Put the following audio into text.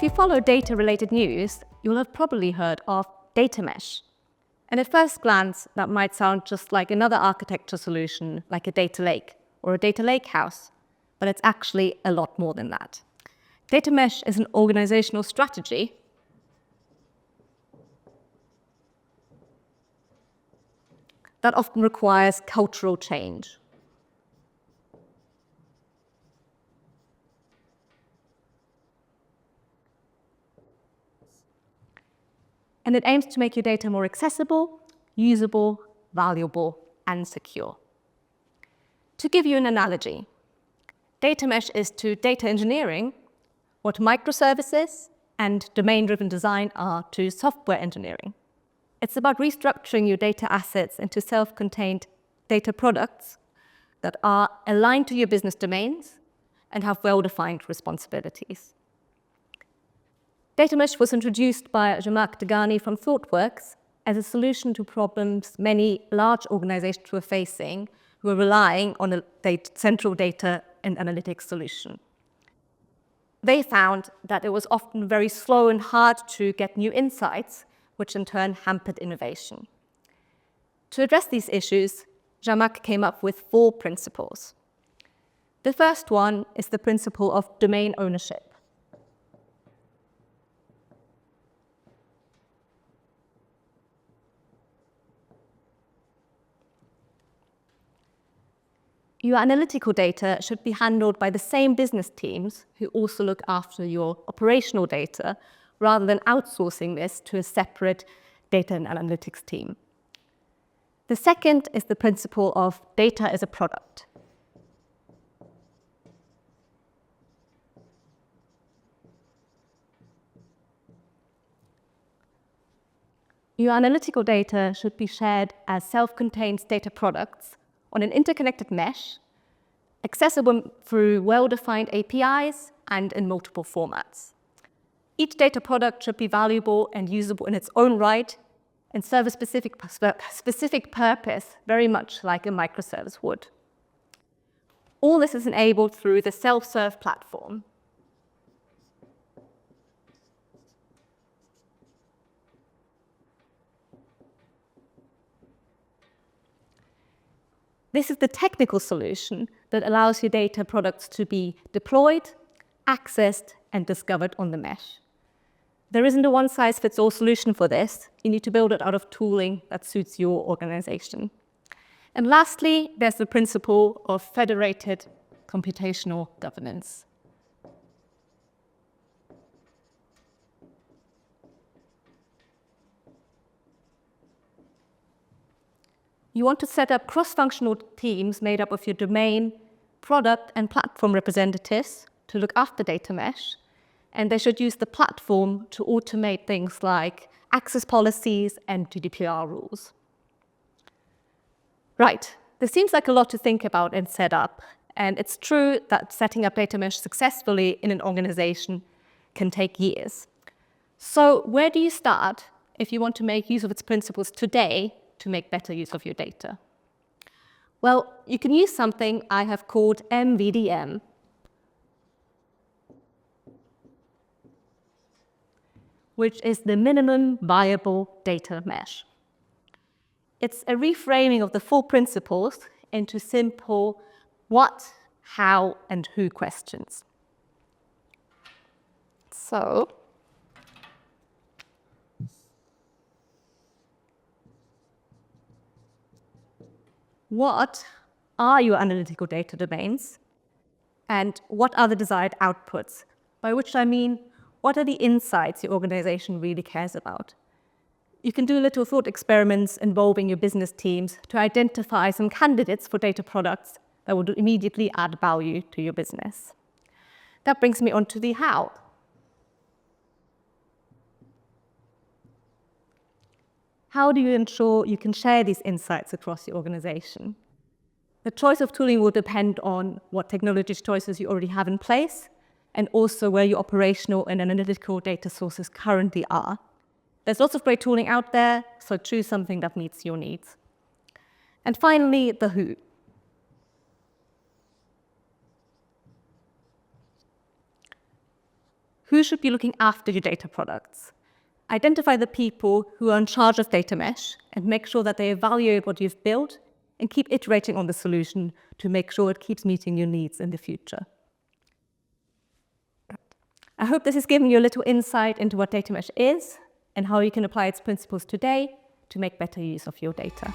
you follow data-related news, you'll have probably heard of data mesh. And at first glance, that might sound just like another architecture solution, like a data lake or a data lake house, but it's actually a lot more than that. Data mesh is an organizational strategy that often requires cultural change. And it aims to make your data more accessible, usable, valuable, and secure. To give you an analogy, data mesh is to data engineering what microservices and domain-driven design are to software engineering. It's about restructuring your data assets into self-contained data products that are aligned to your business domains and have well-defined responsibilities. Data mesh was introduced by Jean-Marc Degani from ThoughtWorks as a solution to problems many large organizations were facing who were relying on a central data and analytics solution. They found that it was often very slow and hard to get new insights, which in turn hampered innovation. To address these issues, Jean-Marc came up with 4 principles. The first one is the principle of domain ownership. Your analytical data should be handled by the same business teams who also look after your operational data, rather than outsourcing this to a separate data and analytics team. The second is the principle of data as a product. Your analytical data should be shared as self-contained data products on an interconnected mesh, accessible through well-defined APIs and in multiple formats. Each data product should be valuable and usable in its own right and serve a specific purpose, very much like a microservice would. All this is enabled through the self-serve platform. This is the technical solution that allows your data products to be deployed, accessed, and discovered on the mesh. There isn't a one-size-fits-all solution for this. You need to build it out of tooling that suits your organization. And lastly, there's the principle of federated computational governance. You want to set up cross-functional teams made up of your domain, product, and platform representatives to look after data mesh, and they should use the platform to automate things like access policies and GDPR rules. Right, this seems like a lot to think about and set up, and it's true that setting up data mesh successfully in an organization can take years. So where do you start if you want to make use of its principles today to make better use of your data? Well, you can use something I have called MVDM. Which is the minimum viable data mesh. It's a reframing of the 4 principles into simple what, how, and who questions. So, what are your analytical data domains? And what are the desired outputs? By which I mean, what are the insights your organization really cares about? You can do little thought experiments involving your business teams to identify some candidates for data products that will immediately add value to your business. That brings me on to the how. How do you ensure you can share these insights across your organization? The choice of tooling will depend on what technology choices you already have in place, and also where your operational and analytical data sources currently are. There's lots of great tooling out there, so choose something that meets your needs. And finally, the who. who should be looking after your data products. Identify the people who are in charge of data mesh and make sure that they evaluate what you've built and keep iterating on the solution to make sure it keeps meeting your needs in the future. I hope this has given you a little insight into what data mesh is and how you can apply its principles today to make better use of your data.